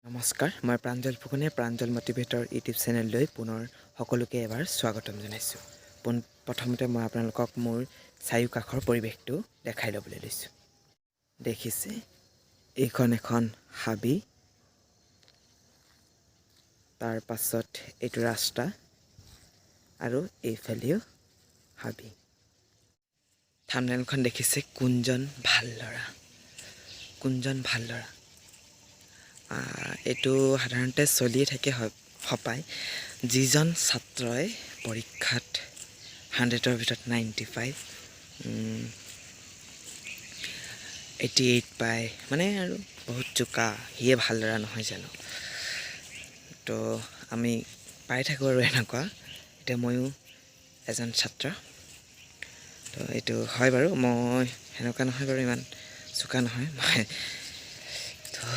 নমস্কাৰ, মই প্ৰাঞ্জল ফুকনে প্ৰাঞ্জল মটিভেটৰ ইউটিউব চেনেললৈ পুনৰ সকলোকে এবাৰ স্বাগতম জনাইছোঁ। প্ৰথমতে মই আপোনালোকক মোৰ চাৰিওকাষৰ পৰিৱেশটো দেখাই ল'বলৈ লৈছোঁ। দেখিছে, এইখন এখন হাবি, তাৰ পাছত এইটো ৰাস্তা আৰু এইফালেও হাবি। থাম্বনেইলখন দেখিছে, কোনজন ভাল ল'ৰা, কোনজন ভাল ল'ৰা। এইটো সাধাৰণতে চলিয়ে থাকে সপায়, যিজন ছাত্ৰই পৰীক্ষাত 100ৰ ভিতৰত 95, 88 পায়, মানে আৰু বহুত চোকা, সিয়ে ভাল ল'ৰা নহয় জানো। তো আমি পাই থাকোঁ আৰু এনেকুৱা। এতিয়া ময়ো এজন ছাত্ৰ, তো এইটো হয় বাৰু, মই সেনেকুৱা নহয় বাৰু, ইমান চোকা নহয় মই। তো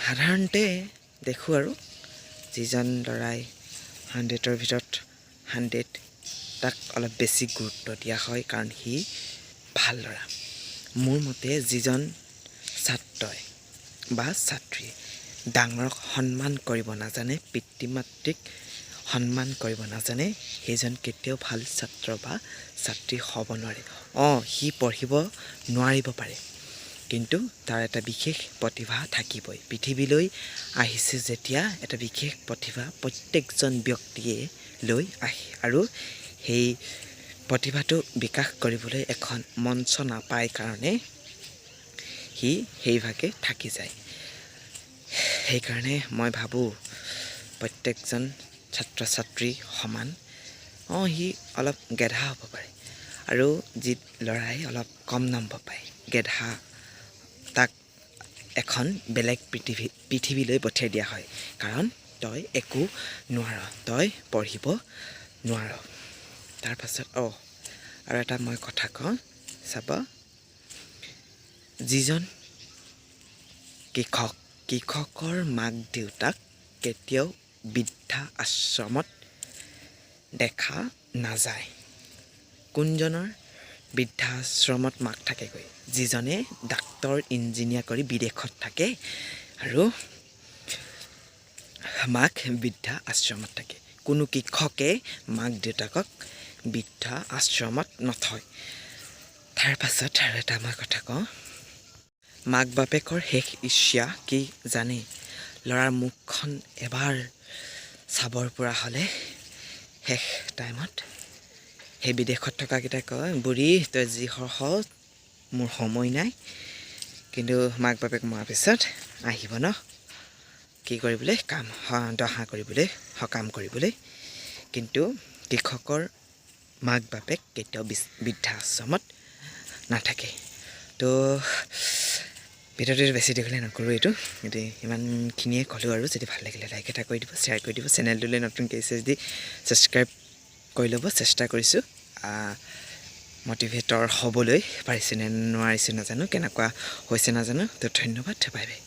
সাধাৰণতে দেখোঁ আৰু যিজন ল'ৰাই 100ৰ ভিতৰত 100, তাক অলপ বেছি গুৰুত্ব দিয়া হয়, কাৰণ সি ভাল ল'ৰা। মোৰ মতে যিজন ছাত্ৰই বা ছাত্ৰীয়ে ডাঙৰক সন্মান কৰিব নাজানে, পিতৃ মাতৃক সন্মান কৰিব নাজানে, সেইজন কেতিয়াও ভাল ছাত্ৰ বা ছাত্ৰী হ'ব নোৱাৰে। সি পঢ়িব নোৱাৰিব পাৰে, কিন্তু তাৰ এটা বিশেষ প্ৰতিভা থাকিবই। পৃথিৱীলৈ আহিছে যেতিয়া এটা বিশেষ প্ৰতিভা প্ৰত্যেকজন ব্যক্তিয়ে লৈ আহে, আৰু সেই প্ৰতিভাটো বিকাশ কৰিবলৈ এখন মঞ্চ নাপায় কাৰণে সি সেইভাগে থাকি যায়। সেইকাৰণে মই ভাবোঁ প্ৰত্যেকজন ছাত্ৰ ছাত্ৰী সমান। সি অলপ গেধা হ'ব পাৰে, আৰু যি ল'ৰাই অলপ কম নম্বৰ পায়, গেধা, তাক এখন বেলেগ পৃথিৱীলৈ পঠিয়াই দিয়া হয়, কাৰণ তই একো নোৱাৰ, তই পঢ়িব নোৱাৰ। তাৰপাছত আৰু এটা মই কথা কওঁ, চাব, যিজন কৃষকৰ মাক দেউতাক কেতিয়াও বৃদ্ধা আশ্ৰমত দেখা নাযায়। কোনজনৰ বৃদ্ধাশ্ৰমত মাক থাকেগৈ? যিজনে ডাক্তৰ ইঞ্জিনিয়াৰ কৰি বিদেশত থাকে, আৰু মাক বৃদ্ধা আশ্ৰমত থাকে। কোনো কৃষকে মাক দেউতাকক বৃদ্ধা আশ্ৰমত নথয়। তাৰ পাছত আৰু এটা মই কথা কওঁ, মাক বাপেকৰ শেষ ইচ্ছা কি জানে? ল'ৰাৰ মুখখন এবাৰ চাবৰ পৰা হ'লে শেষ টাইমত সেই বিদেশত থকাকেইটাই কয়, বুঢ়ী তই যি হ, মোৰ সময় নাই। কিন্তু মাক বাপেক মৰাৰ পিছত আহিব ন, কি কৰিবলৈ, দহা কৰিবলৈ, সকাম কৰিবলৈ। কিন্তু কৃষকৰ মাক বাপেক কেতিয়াও বৃদ্ধা আশ্ৰমত নাথাকে। তো ভিডিঅ'টো বেছি দীঘলীয়া নকৰোঁ, এইটো ইমানখিনিয়ে ক'লোঁ। আৰু যদি ভাল লাগিলে লাইক এটা কৰি দিব, শ্বেয়াৰ কৰি দিব, চেনেলটোলৈ নতুনকৈ আহিছে যদি ছাবস্ক্ৰাইব কৰি ল'ব। চেষ্টা কৰিছোঁ মটিভেটৰ হ'বলৈ, পাৰিছোঁ নে নোৱাৰিছোঁ নাজানো, কেনেকুৱা হৈছে নাজানো। তো ধন্যবাদ, বাই বাই।